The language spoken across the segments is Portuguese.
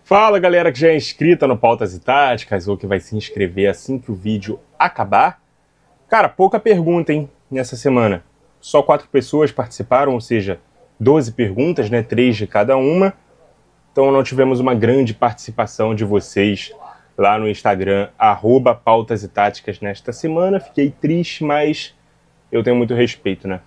Fala galera que já é inscrita no Pautas e Táticas ou que vai se inscrever assim que o vídeo acabar. Cara, pouca pergunta, hein, nessa semana. Só 4 pessoas participaram, ou seja, 12 perguntas, né, 3 de cada uma. Então não tivemos uma grande participação de vocês lá no Instagram, @Pautas e Táticas nesta semana. Fiquei triste, mas eu tenho muito respeito, né,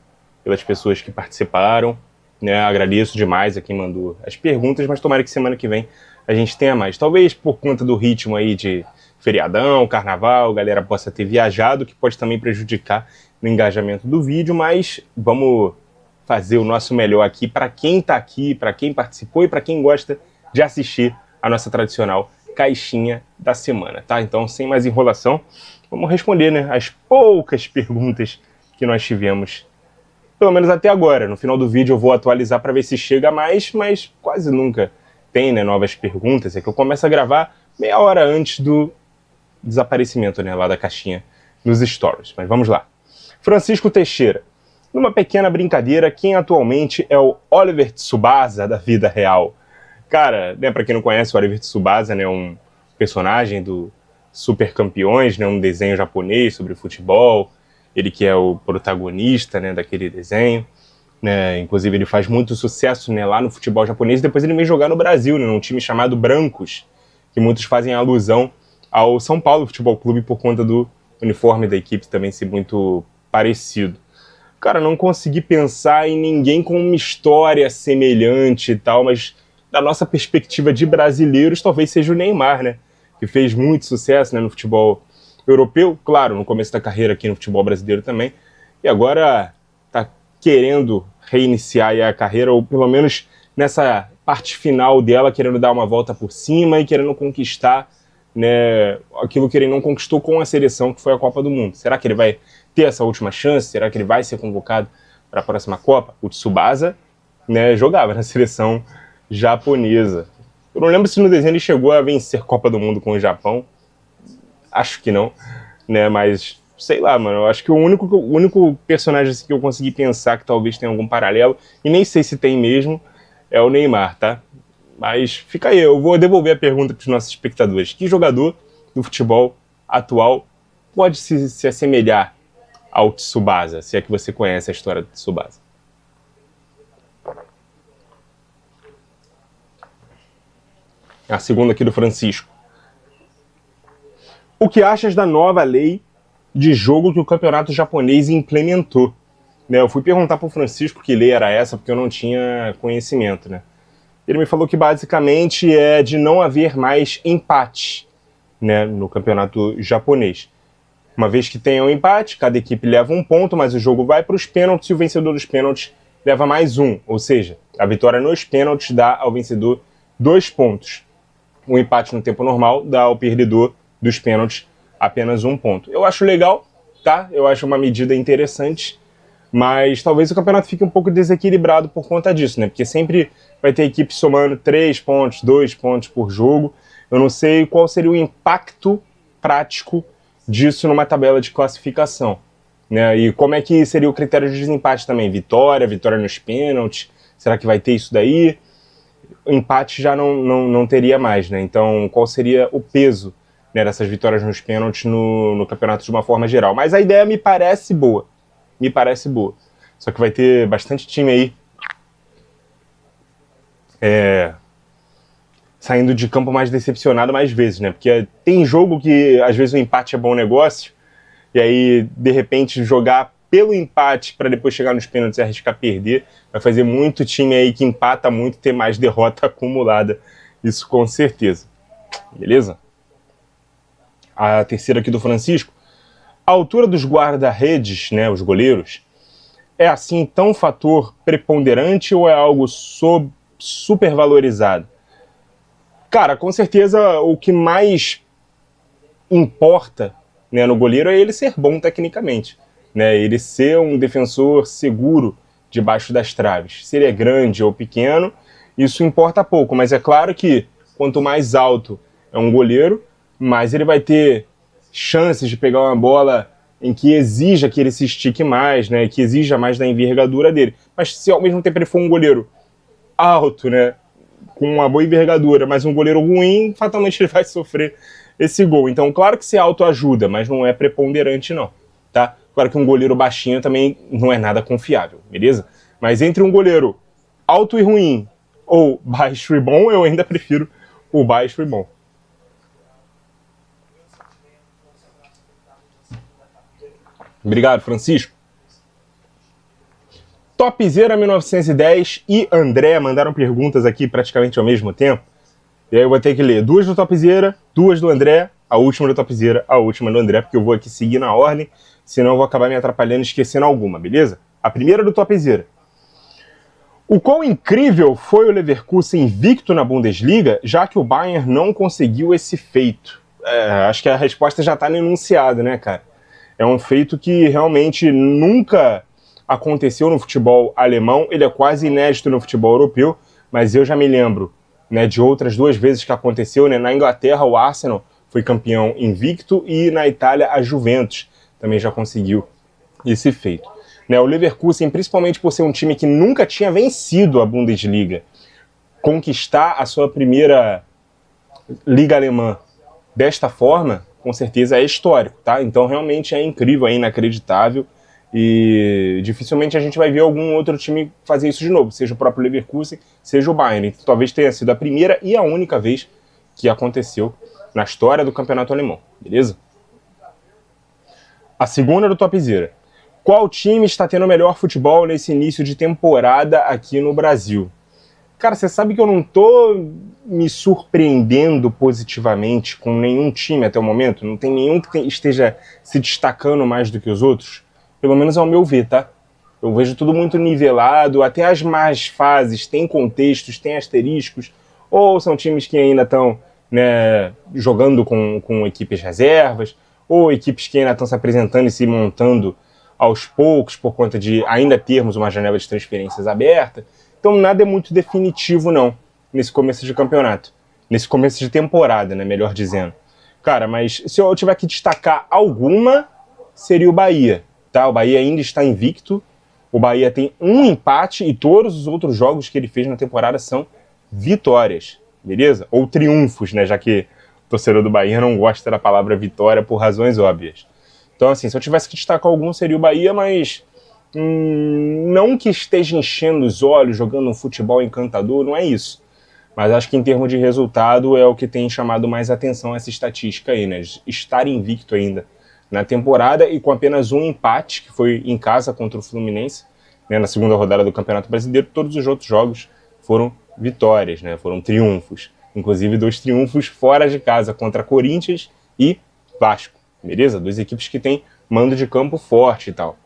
pelas pessoas que participaram. Né, agradeço demais a quem mandou as perguntas, mas tomara que semana que vem a gente tenha mais. Talvez por conta do ritmo aí de feriadão, carnaval, a galera possa ter viajado, que pode também prejudicar no engajamento do vídeo, mas vamos fazer o nosso melhor aqui para quem tá aqui, para quem participou e para quem gosta de assistir a nossa tradicional caixinha da semana, tá? Então, sem mais enrolação, vamos responder, né, as poucas perguntas que nós tivemos, pelo menos até agora. No final do vídeo eu vou atualizar para ver se chega mais, mas quase nunca tem, né, novas perguntas. É que eu começo a gravar meia hora antes do desaparecimento, né, lá da caixinha nos stories. Mas vamos lá. Francisco Teixeira. Numa pequena brincadeira, quem atualmente é o Oliver Tsubasa da vida real? Cara, né, para quem não conhece, o Oliver Tsubasa, né, é um personagem do Super Campeões, né, um desenho japonês sobre futebol. Ele que é o protagonista, né, daquele desenho, né, inclusive ele faz muito sucesso, né, lá no futebol japonês. Depois ele vem jogar no Brasil, né, num time chamado Brancos, que muitos fazem alusão ao São Paulo Futebol Clube por conta do uniforme da equipe também ser muito parecido. Cara, não consegui pensar em ninguém com uma história semelhante e tal, mas da nossa perspectiva de brasileiros, talvez seja o Neymar, né, que fez muito sucesso, né, no futebol europeu, claro, no começo da carreira aqui no futebol brasileiro também, e agora tá querendo reiniciar aí a carreira, ou pelo menos nessa parte final dela, querendo dar uma volta por cima e querendo conquistar, né, aquilo que ele não conquistou com a seleção, que foi a Copa do Mundo. Será que ele vai ter essa última chance? Será que ele vai ser convocado para a próxima Copa? O Tsubasa, né, jogava na seleção japonesa. Eu não lembro se no desenho ele chegou a vencer Copa do Mundo com o Japão. Acho que não, né, mas sei lá, mano, eu acho que o único personagem assim, que eu consegui pensar que talvez tenha algum paralelo, e nem sei se tem mesmo, é o Neymar, tá? Mas fica aí, eu vou devolver a pergunta para os nossos espectadores. Que jogador do futebol atual pode se assemelhar ao Tsubasa, se é que você conhece a história do Tsubasa? A segunda aqui do Francisco. O que achas da nova lei de jogo que o campeonato japonês implementou? Né, eu fui perguntar para o Francisco que lei era essa, porque eu não tinha conhecimento, né? Ele me falou que basicamente é de não haver mais empate, né, no campeonato japonês. Uma vez que tenha um empate, cada equipe leva um ponto, mas o jogo vai para os pênaltis e o vencedor dos pênaltis leva mais um. Ou seja, a vitória nos pênaltis dá ao vencedor 2 pontos. O empate no tempo normal dá ao perdedor dos pênaltis apenas 1 ponto. Eu acho legal, tá? Eu acho uma medida interessante, mas talvez o campeonato fique um pouco desequilibrado por conta disso, né? Porque sempre vai ter equipe somando 3 pontos, 2 pontos por jogo. Eu não sei qual seria o impacto prático disso numa tabela de classificação, né? E como é que seria o critério de desempate também? Vitória nos pênaltis? Será que vai ter isso daí? O empate já não teria mais, né? Então, qual seria o peso, né, dessas vitórias nos pênaltis no campeonato de uma forma geral? Mas a ideia me parece boa. Me parece boa. Só que vai ter bastante time aí saindo de campo mais decepcionado mais vezes, né? Porque tem jogo que às vezes o empate é bom negócio, e aí, de repente, jogar pelo empate para depois chegar nos pênaltis e arriscar perder, vai fazer muito time aí que empata muito ter mais derrota acumulada. Isso com certeza. Beleza? A terceira aqui do Francisco. A altura dos guarda-redes, né, os goleiros, é assim tão fator preponderante ou é algo supervalorizado? Cara, com certeza o que mais importa, né, no goleiro é ele ser bom tecnicamente, né, ele ser um defensor seguro debaixo das traves. Se ele é grande ou pequeno, isso importa pouco, mas é claro que quanto mais alto é um goleiro, mais ele vai ter chances de pegar uma bola em que exija que ele se estique mais, né, que exija mais da envergadura dele. Mas se ao mesmo tempo ele for um goleiro alto, né, com uma boa envergadura, mas um goleiro ruim, fatalmente ele vai sofrer esse gol. Então, claro que se autoajuda, mas não é preponderante não, tá? Claro que um goleiro baixinho também não é nada confiável, beleza? Mas entre um goleiro alto e ruim ou baixo e bom, eu ainda prefiro o baixo e bom. Obrigado, Francisco. Topzera 1910 e André mandaram perguntas aqui praticamente ao mesmo tempo. E aí eu vou ter que ler 2 do Topzera, 2 do André, a última do Topzera, a última do André, porque eu vou aqui seguir na ordem, senão eu vou acabar me atrapalhando e esquecendo alguma, beleza? A primeira do Topzera. O quão incrível foi o Leverkusen invicto na Bundesliga, já que o Bayern não conseguiu esse feito? Acho que a resposta já está no enunciado, né, cara? É um feito que realmente nunca aconteceu no futebol alemão, ele é quase inédito no futebol europeu, mas eu já me lembro, né, de outras 2 vezes que aconteceu, né? Na Inglaterra o Arsenal foi campeão invicto e na Itália a Juventus também já conseguiu esse feito. Né, o Leverkusen, principalmente por ser um time que nunca tinha vencido a Bundesliga, conquistar a sua primeira liga alemã desta forma, com certeza é histórico, tá? Então realmente é incrível, é inacreditável e dificilmente a gente vai ver algum outro time fazer isso de novo, seja o próprio Leverkusen, seja o Bayern. Então, talvez tenha sido a primeira e a única vez que aconteceu na história do campeonato alemão, beleza? A segunda do Topzera. Qual time está tendo o melhor futebol nesse início de temporada aqui no Brasil? Cara, você sabe que eu não tô me surpreendendo positivamente com nenhum time até o momento? Não tem nenhum que esteja se destacando mais do que os outros? Pelo menos ao meu ver, tá? Eu vejo tudo muito nivelado, até as más fases têm contextos, têm asteriscos, ou são times que ainda estão, né, jogando com equipes reservas, ou equipes que ainda estão se apresentando e se montando aos poucos por conta de ainda termos uma janela de transferências aberta. Então nada é muito definitivo não, nesse começo de campeonato. Nesse começo de temporada, né, melhor dizendo. Cara, mas se eu tiver que destacar alguma, seria o Bahia. Tá? O Bahia ainda está invicto. O Bahia tem um empate e todos os outros jogos que ele fez na temporada são vitórias, beleza? Ou triunfos, né? Já que o torcedor do Bahia não gosta da palavra vitória por razões óbvias. Então, assim, se eu tivesse que destacar algum, seria o Bahia, mas não que esteja enchendo os olhos, jogando um futebol encantador, não é isso. Mas acho que em termos de resultado é o que tem chamado mais atenção essa estatística aí, né? Estar invicto ainda na temporada e com apenas um empate, que foi em casa contra o Fluminense, né, na segunda rodada do Campeonato Brasileiro. Todos os outros jogos foram vitórias, né, foram triunfos. Inclusive 2 triunfos fora de casa contra Corinthians e Vasco, beleza? 2 equipes que têm mando de campo forte e tal.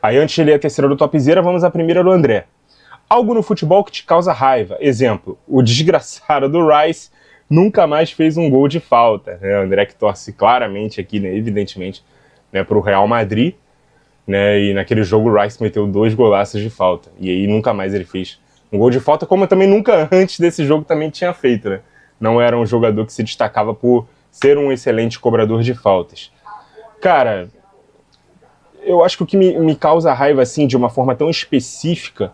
Aí antes de ler a terceira do Topzera, vamos à primeira do André. Algo no futebol que te causa raiva. Exemplo, o desgraçado do Rice nunca mais fez um gol de falta. Né? O André que torce claramente aqui, né, evidentemente, né, para o Real Madrid. Né, e naquele jogo o Rice meteu 2 golaços de falta. E aí nunca mais ele fez um gol de falta, como eu também nunca antes desse jogo também tinha feito. Né? Não era um jogador que se destacava por ser um excelente cobrador de faltas. Cara, eu acho que o que me causa raiva assim, de uma forma tão específica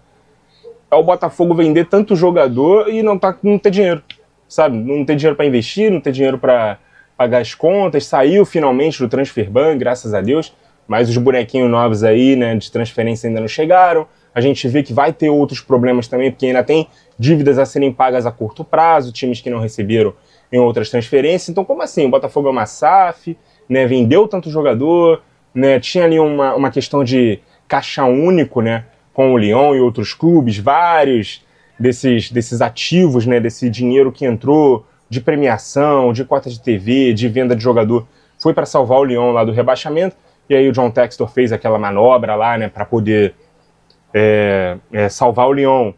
é o Botafogo vender tanto jogador e não ter dinheiro. Sabe, não ter dinheiro para investir, não ter dinheiro para pagar as contas, saiu finalmente do Transferban, graças a Deus, mas os bonequinhos novos aí, né, de transferência ainda não chegaram, a gente vê que vai ter outros problemas também, porque ainda tem dívidas a serem pagas a curto prazo, times que não receberam em outras transferências, então como assim, o Botafogo é uma SAF, né, vendeu tanto jogador, né, tinha ali uma questão de caixa único, né, com o Lyon e outros clubes, vários desses ativos, né, desse dinheiro que entrou de premiação, de cota de TV, de venda de jogador, foi para salvar o Lyon lá do rebaixamento, e aí o John Textor fez aquela manobra lá, né, para poder salvar o Lyon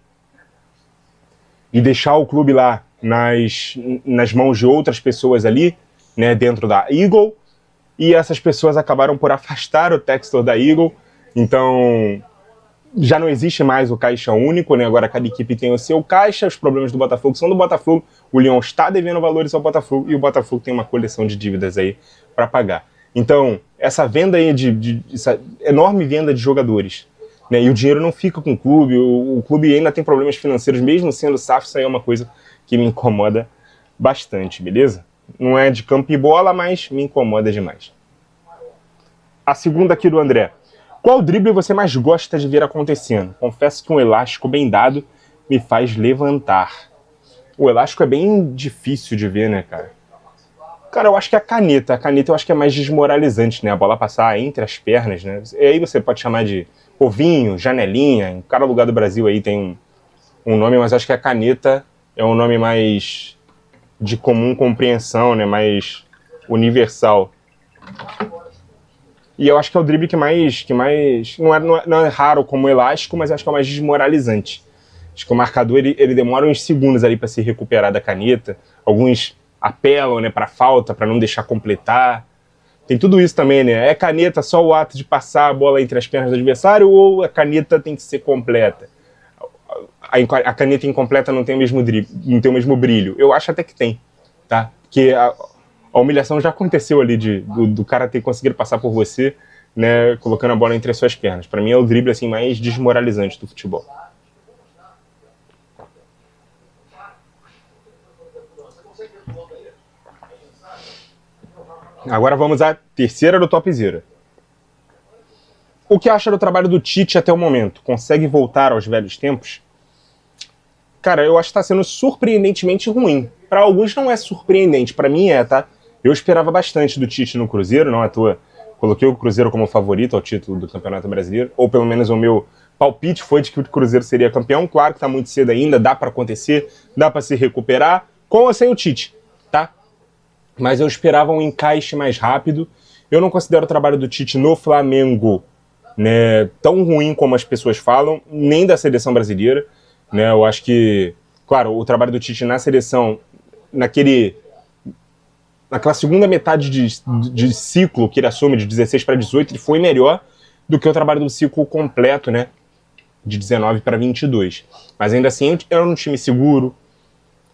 e deixar o clube lá nas mãos de outras pessoas ali, né, dentro da Eagle, e essas pessoas acabaram por afastar o Textor da Eagle, então já não existe mais o caixa único, né? Agora cada equipe tem o seu caixa, os problemas do Botafogo são do Botafogo, o Lyon está devendo valores ao Botafogo e o Botafogo tem uma coleção de dívidas aí para pagar. Então, essa venda aí essa enorme venda de jogadores, né? E o dinheiro não fica com o clube, o clube ainda tem problemas financeiros, mesmo sendo SAF, isso aí é uma coisa que me incomoda bastante, beleza? Não é de campo e bola, mas me incomoda demais. A segunda aqui do André. Qual drible você mais gosta de ver acontecendo? Confesso que um elástico bem dado me faz levantar. O elástico é bem difícil de ver, né, cara? Cara, eu acho que a caneta. A caneta eu acho que é mais desmoralizante, né? A bola passar entre as pernas, né? E aí você pode chamar de ovinho, janelinha. Em cada lugar do Brasil aí tem um nome, mas acho que a caneta é um nome mais de comum compreensão, né? Mais universal. E eu acho que é o drible que mais não é raro como elástico, mas acho que é o mais desmoralizante. Acho que o marcador ele demora uns segundos ali para se recuperar da caneta. Alguns apelam, né, para falta, para não deixar completar. Tem tudo isso também, né? É caneta só o ato de passar a bola entre as pernas do adversário ou a caneta tem que ser completa? A caneta incompleta não tem o mesmo drible, não tem o mesmo brilho. Eu acho até que tem, tá? Porque a humilhação já aconteceu ali do cara ter conseguido passar por você, né, colocando a bola entre as suas pernas. Para mim é o drible assim mais desmoralizante do futebol. Agora vamos à terceira do Top Zero. O que acha do trabalho do Tite até o momento? Consegue voltar aos velhos tempos? Cara, eu acho que está sendo surpreendentemente ruim. Para alguns não é surpreendente, para mim é, tá? Eu esperava bastante do Tite no Cruzeiro, não à toa. Coloquei o Cruzeiro como favorito ao título do Campeonato Brasileiro, ou pelo menos o meu palpite foi de que o Cruzeiro seria campeão. Claro que está muito cedo ainda, dá para acontecer, dá para se recuperar, com ou sem o Tite, tá? Mas eu esperava um encaixe mais rápido. Eu não considero o trabalho do Tite no Flamengo, né, tão ruim como as pessoas falam, nem da seleção brasileira. Né, eu acho que, claro, o trabalho do Tite na seleção, naquela segunda metade de ciclo que ele assume, de 16 para 18, ele foi melhor do que o trabalho do ciclo completo, né, de 19 para 22. Mas ainda assim, era um time seguro,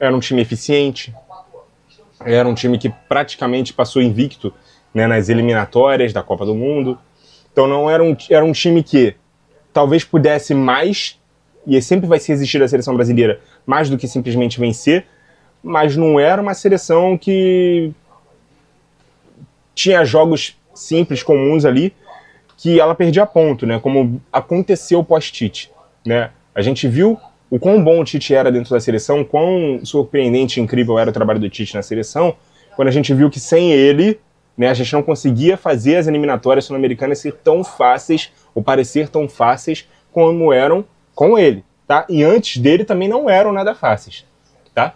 era um time eficiente, era um time que praticamente passou invicto, né, nas eliminatórias da Copa do Mundo. Então não era um time que talvez pudesse mais, e sempre vai se existir da seleção brasileira, mais do que simplesmente vencer, mas não era uma seleção que tinha jogos simples, comuns ali, que ela perdia ponto, né, como aconteceu pós-Tite, né? A gente viu o quão bom o Tite era dentro da seleção, quão surpreendente e incrível era o trabalho do Tite na seleção, quando a gente viu que sem ele, né, a gente não conseguia fazer as eliminatórias sul-americanas ser tão fáceis, ou parecer tão fáceis, como eram com ele, tá? E antes dele também não eram nada fáceis, tá?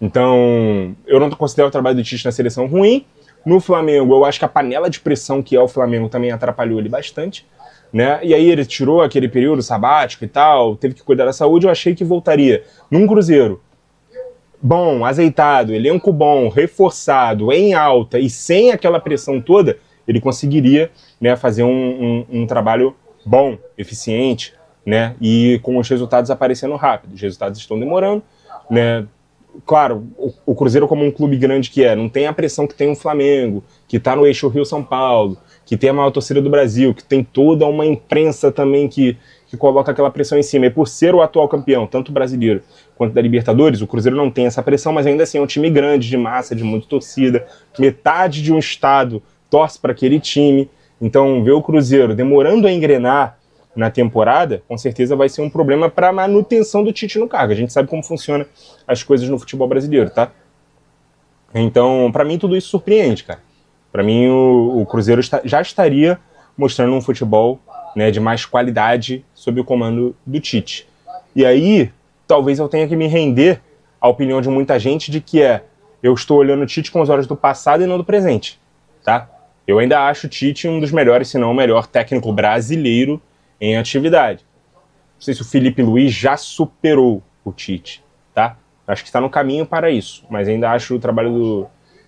Então, eu não considero o trabalho do Tite na seleção ruim. No Flamengo, eu acho que a panela de pressão que é o Flamengo também atrapalhou ele bastante, né? E aí ele tirou aquele período sabático e tal, teve que cuidar da saúde, eu achei que voltaria num Cruzeiro bom, azeitado, elenco bom, reforçado, em alta e sem aquela pressão toda, ele conseguiria, né, fazer um trabalho bom, eficiente, né, e com os resultados aparecendo rápido. Os resultados estão demorando, né. Claro, o Cruzeiro, como um clube grande que é, não tem a pressão que tem o Flamengo, que está no eixo Rio-São Paulo, que tem a maior torcida do Brasil, que tem toda uma imprensa também que coloca aquela pressão em cima. E por ser o atual campeão, tanto brasileiro quanto da Libertadores, o Cruzeiro não tem essa pressão, mas ainda assim é um time grande, de massa, de muita torcida. Metade de um estado torce para aquele time. Então, ver o Cruzeiro demorando a engrenar na temporada, com certeza vai ser um problema para a manutenção do Tite no cargo. A gente sabe como funcionam as coisas no futebol brasileiro, tá? Então, para mim, tudo isso surpreende, cara. Para mim, o Cruzeiro já estaria mostrando um futebol, né, de mais qualidade sob o comando do Tite. E aí, talvez eu tenha que me render à opinião de muita gente de que eu estou olhando o Tite com os olhos do passado e não do presente, tá? Eu ainda acho o Tite um dos melhores, se não o melhor técnico brasileiro em atividade. Não sei se o Felipe Luiz já superou o Tite, tá? Acho que está no caminho para isso, mas ainda acho o trabalho do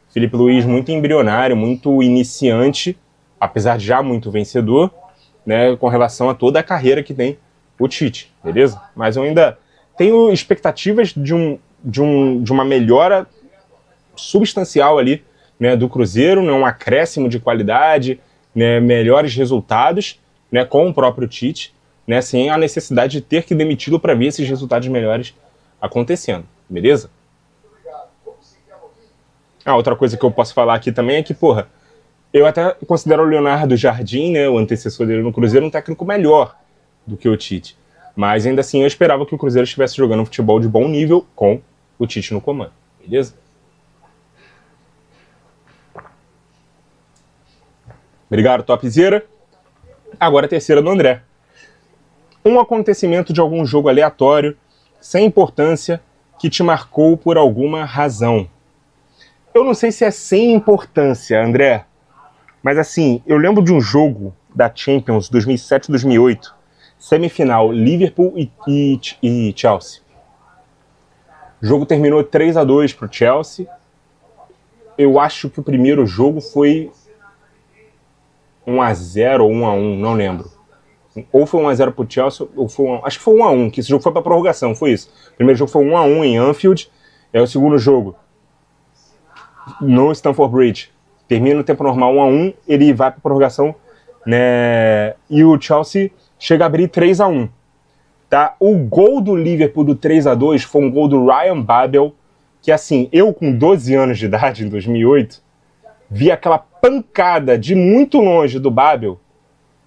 Felipe Luiz muito embrionário, muito iniciante, apesar de já muito vencedor, né, com relação a toda a carreira que tem o Tite, beleza? Mas eu ainda tenho expectativas de uma melhora substancial ali, né, do Cruzeiro, né, um acréscimo de qualidade, né, melhores resultados, né, com o próprio Tite, né, sem a necessidade de ter que demiti-lo para ver esses resultados melhores acontecendo, beleza? Outra coisa que eu posso falar aqui também é que, porra, eu até considero o Leonardo Jardim, né, o antecessor dele no Cruzeiro, um técnico melhor do que o Tite. Mas ainda assim eu esperava que o Cruzeiro estivesse jogando um futebol de bom nível com o Tite no comando, beleza? Obrigado, topzera. Agora a terceira do André. Um acontecimento de algum jogo aleatório, sem importância, que te marcou por alguma razão. Eu não sei se é sem importância, André, mas assim, eu lembro de um jogo da Champions 2007-2008, semifinal, Liverpool e Chelsea. O jogo terminou 3-2 para o Chelsea. Eu acho que o primeiro jogo foi 1-0 ou 1-1, não lembro. Ou foi 1-0 pro Chelsea, ou foi acho que foi 1-1, que esse jogo foi pra prorrogação, foi isso. O primeiro jogo foi 1-1 em Anfield, o segundo jogo no Stamford Bridge. Termina no tempo normal 1-1, ele vai pra prorrogação, né? E o Chelsea chega a abrir 3-1. Tá? O gol do Liverpool do 3-2 foi um gol do Ryan Babel, que assim, eu com 12 anos de idade, em 2008, vi aquela pancada de muito longe do Babel,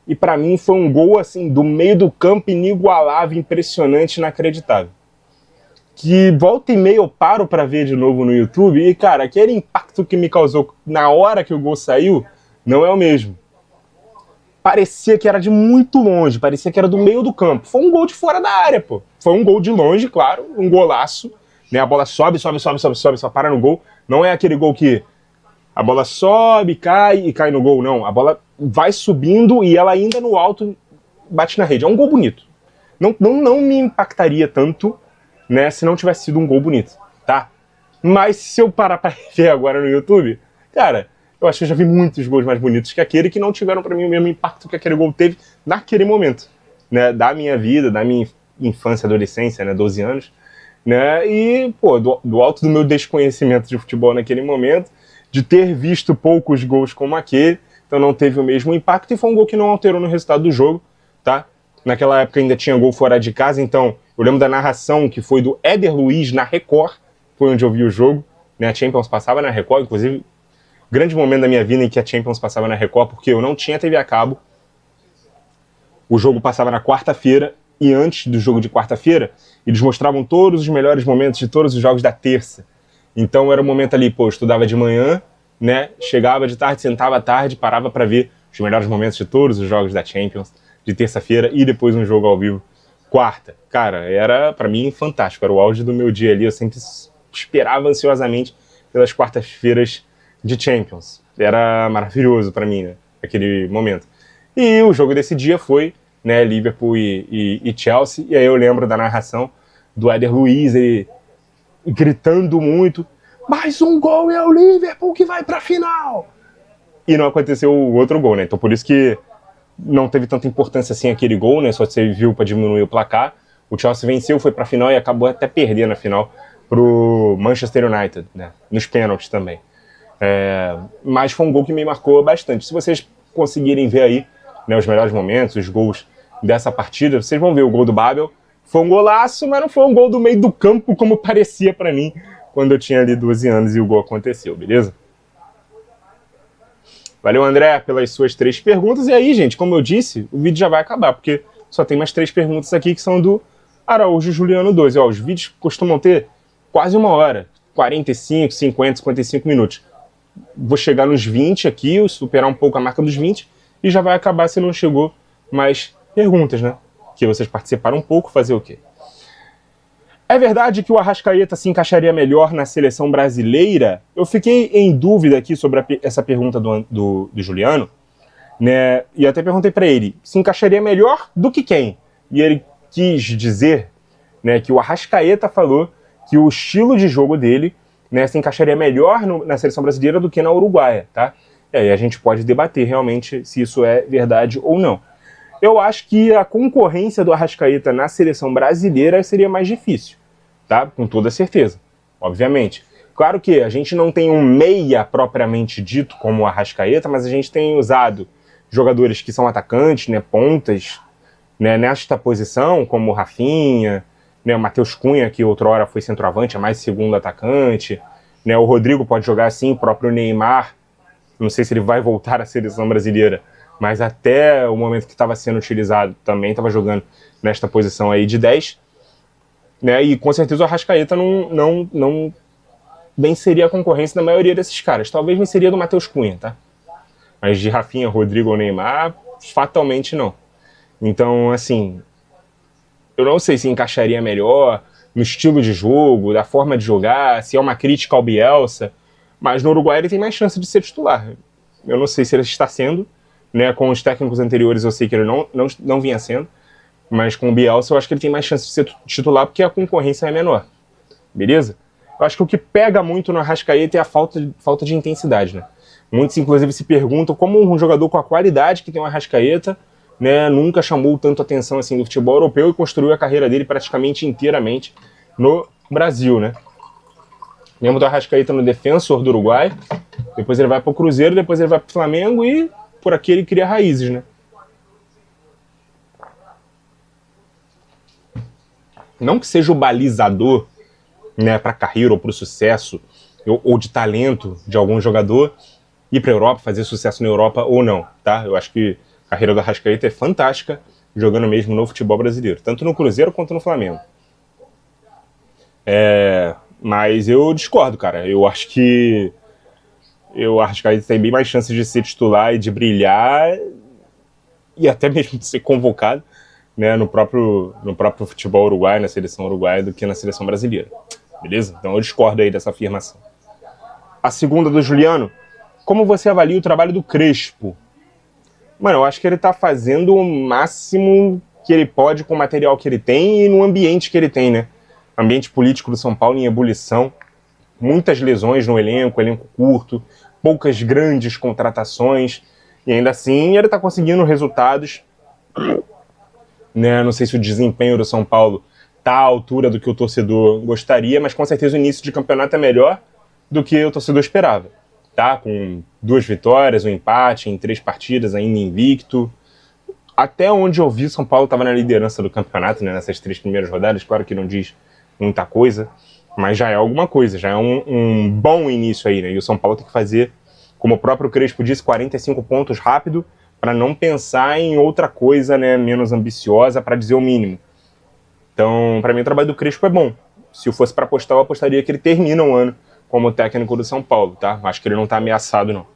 e pra mim foi um gol assim, do meio do campo, inigualável, impressionante, inacreditável. Que volta e meia eu paro pra ver de novo no YouTube, e cara, aquele impacto que me causou na hora que o gol saiu, não é o mesmo. Parecia que era de muito longe, parecia que era do meio do campo. Foi um gol de fora da área, pô. Foi um gol de longe, claro, um golaço, né? A bola sobe, só para no gol. Não é aquele gol que a bola sobe, cai e cai no gol, não. A bola vai subindo e ela ainda no alto bate na rede. É um gol bonito. Não me impactaria tanto, né, se não tivesse sido um gol bonito, tá? Mas se eu parar pra ver agora no YouTube, cara, eu acho que eu já vi muitos gols mais bonitos que aquele, que não tiveram pra mim o mesmo impacto que aquele gol teve naquele momento, né, da minha vida, da minha infância, adolescência, né, 12 anos, né, e, pô, do alto do meu desconhecimento de futebol naquele momento, de ter visto poucos gols como aquele, então não teve o mesmo impacto, e foi um gol que não alterou no resultado do jogo, tá? Naquela época ainda tinha gol fora de casa, então eu lembro da narração que foi do Éder Luiz na Record, foi onde eu vi o jogo, né? A Champions passava na Record, inclusive, grande momento da minha vida em que a Champions passava na Record, porque eu não tinha TV a cabo, o jogo passava na quarta-feira, e antes do jogo de quarta-feira, eles mostravam todos os melhores momentos de todos os jogos da terça. Então era um momento ali, pô, eu estudava de manhã, né? Chegava de tarde, sentava à tarde, parava para ver os melhores momentos de todos os jogos da Champions, de terça-feira, e depois um jogo ao vivo, quarta. Cara, era para mim fantástico, era o auge do meu dia ali, eu sempre esperava ansiosamente pelas quartas-feiras de Champions. Era maravilhoso para mim, né? Aquele momento. E o jogo desse dia foi, né, Liverpool e Chelsea, e aí eu lembro da narração do Éder Luiz, ele gritando muito, mais um gol e é o Liverpool que vai pra final! E não aconteceu o outro gol, né? Então por isso que não teve tanta importância assim aquele gol, né? Só você viu para diminuir o placar. O Chelsea venceu, foi pra final e acabou até perdendo a final pro Manchester United, né? Nos pênaltis também. Mas foi um gol que me marcou bastante. Se vocês conseguirem ver aí, né, os melhores momentos, os gols dessa partida, vocês vão ver o gol do Babel. Foi um golaço, mas não foi um gol do meio do campo como parecia pra mim quando eu tinha ali 12 anos e o gol aconteceu, beleza? Valeu, André, pelas suas 3 perguntas. E aí, gente, como eu disse, o vídeo já vai acabar, porque só tem mais 3 perguntas aqui que são do Araújo Juliano 12. Ó, os vídeos costumam ter quase 1 hora, 45, 50, 55 minutos. Vou chegar nos 20 aqui, superar um pouco a marca dos 20, e já vai acabar se não chegou mais perguntas, né? Que vocês participaram um pouco, fazer o quê? É verdade que o Arrascaeta se encaixaria melhor na seleção brasileira? Eu fiquei em dúvida aqui sobre essa pergunta do Juliano, né? E até perguntei para ele, se encaixaria melhor do que quem? E ele quis dizer, né, que o Arrascaeta falou que o estilo de jogo dele, né, se encaixaria melhor na seleção brasileira do que na uruguaia, tá? E aí a gente pode debater realmente se isso é verdade ou não. Eu acho que a concorrência do Arrascaeta na seleção brasileira seria mais difícil, tá? Com toda certeza, obviamente. Claro que a gente não tem um meia propriamente dito como o Arrascaeta, mas a gente tem usado jogadores que são atacantes, né, pontas, né, nesta posição, como o Rafinha, né, o Matheus Cunha, que outrora foi centroavante, é mais segundo atacante, né, o Rodrigo pode jogar assim, o próprio Neymar, não sei se ele vai voltar à seleção brasileira, mas até o momento que estava sendo utilizado também estava jogando nesta posição aí de 10, né, e com certeza o Arrascaeta não venceria a concorrência da maioria desses caras, talvez venceria do Matheus Cunha, tá? Mas de Rafinha, Rodrigo ou Neymar, fatalmente não. Então, assim, eu não sei se encaixaria melhor no estilo de jogo, da forma de jogar, se é uma crítica ao Bielsa, mas no Uruguai ele tem mais chance de ser titular. Eu não sei se ele está sendo, né, com os técnicos anteriores eu sei que ele não vinha sendo, mas com o Bielsa eu acho que ele tem mais chance de ser titular porque a concorrência é menor, beleza? Eu acho que o que pega muito no Arrascaeta é a falta de intensidade, né? Muitos, inclusive, se perguntam como um jogador com a qualidade que tem o Arrascaeta, né, nunca chamou tanto atenção assim do futebol europeu e construiu a carreira dele praticamente inteiramente no Brasil, né? Lembro do Arrascaeta no Defensor do Uruguai, depois ele vai para o Cruzeiro, depois ele vai para o Flamengo e por aqui ele cria raízes, né? Não que seja o balizador, né, para a carreira ou para o sucesso ou de talento de algum jogador ir para a Europa, fazer sucesso na Europa ou não, tá? Eu acho que a carreira do Arrascaeta é fantástica, jogando mesmo no futebol brasileiro, tanto no Cruzeiro quanto no Flamengo. Mas eu discordo, cara. Eu acho que o Arrascaeta tem bem mais chances de ser titular e de brilhar e até mesmo de ser convocado, né, no próprio futebol uruguaio, na seleção uruguaia, do que na seleção brasileira. Beleza? Então eu discordo aí dessa afirmação. A segunda do Juliano: como você avalia o trabalho do Crespo? Mano, eu acho que ele tá fazendo o máximo que ele pode com o material que ele tem e no ambiente que ele tem, né? Ambiente político do São Paulo em ebulição, muitas lesões no elenco curto, poucas grandes contratações, e ainda assim ele tá conseguindo resultados, né? Não sei se o desempenho do São Paulo tá à altura do que o torcedor gostaria, mas com certeza o início de campeonato é melhor do que o torcedor esperava. Tá? Com 2 vitórias, um empate em 3 partidas, ainda invicto. Até onde eu vi, São Paulo estava na liderança do campeonato, né, nessas 3 primeiras rodadas. Claro que não diz muita coisa, mas já é alguma coisa, já é um bom início aí, né? E o São Paulo tem que fazer, como o próprio Crespo disse, 45 pontos rápido, para não pensar em outra coisa, né, menos ambiciosa, para dizer o mínimo. Então, para mim, o trabalho do Crespo é bom. Se eu fosse para apostar, eu apostaria que ele termina o ano como técnico do São Paulo, tá? Acho que ele não tá ameaçado, não.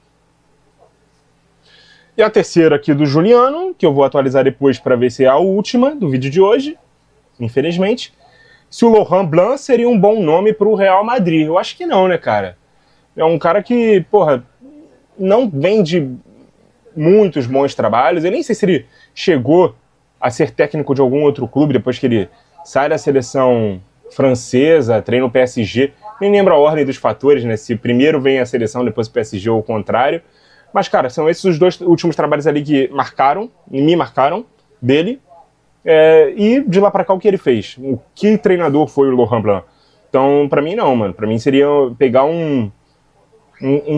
E a terceira aqui do Juliano, que eu vou atualizar depois para ver se é a última do vídeo de hoje, infelizmente. Se o Laurent Blanc seria um bom nome para o Real Madrid. Eu acho que não, né, cara? É um cara que, porra, não vem de muitos bons trabalhos. Eu nem sei se ele chegou a ser técnico de algum outro clube depois que ele sai da seleção francesa, treina o PSG. Nem lembro a ordem dos fatores, né? Se primeiro vem a seleção, depois o PSG ou o contrário. Mas, cara, são esses os 2 últimos trabalhos ali que me marcaram dele. E de lá pra cá o que ele fez? O que treinador foi o Laurent Blanc? Então, pra mim não, mano. Pra mim seria pegar um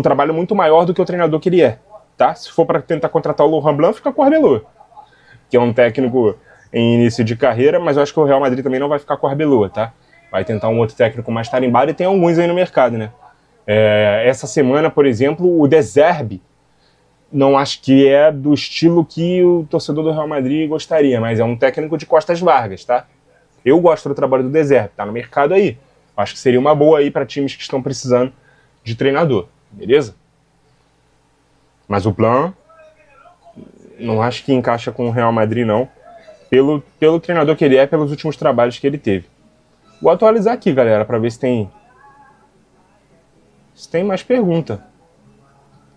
trabalho muito maior do que o treinador que ele é, tá? Se for pra tentar contratar o Laurent Blanc, fica com o Arbeloa, que é um técnico em início de carreira, mas eu acho que o Real Madrid também não vai ficar com o Arbeloa, tá? Vai tentar um outro técnico mais tarimbado e tem alguns aí no mercado, né? Essa semana, por exemplo, o De Zerbi, não acho que é do estilo que o torcedor do Real Madrid gostaria, mas é um técnico de costas largas, tá? Eu gosto do trabalho do De Zerbi, tá no mercado aí. Acho que seria uma boa aí para times que estão precisando de treinador, beleza? Mas o Plan, não acho que encaixa com o Real Madrid, não. Pelo treinador que ele é, pelos últimos trabalhos que ele teve. Vou atualizar aqui, galera, para ver se tem mais pergunta.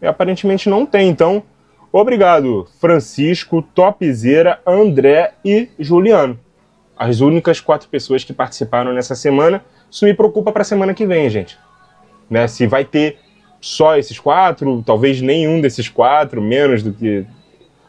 Aparentemente não tem, então obrigado, Francisco, Topzera, André e Juliano. As únicas 4 pessoas que participaram nessa semana. Isso me preocupa para a semana que vem, gente. Né? Se vai ter só esses 4, talvez nenhum desses 4, menos do que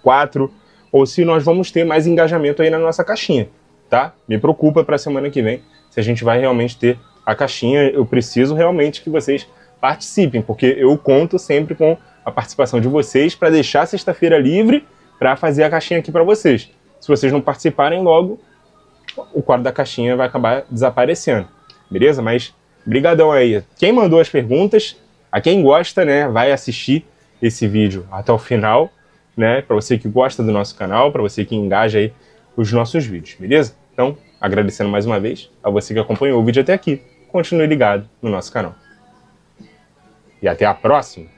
4, ou se nós vamos ter mais engajamento aí na nossa caixinha, tá? Me preocupa para a semana que vem se a gente vai realmente ter a caixinha. Eu preciso realmente que vocês participem, porque eu conto sempre com a participação de vocês para deixar sexta-feira livre para fazer a caixinha aqui para vocês. Se vocês não participarem logo, o quadro da caixinha vai acabar desaparecendo, beleza? Mas brigadão aí. Quem mandou as perguntas, a quem gosta, né, vai assistir esse vídeo até o final, né? Para você que gosta do nosso canal, para você que engaja aí os nossos vídeos, beleza? Então, agradecendo mais uma vez a você que acompanhou o vídeo até aqui. Continue ligado no nosso canal. E até a próxima!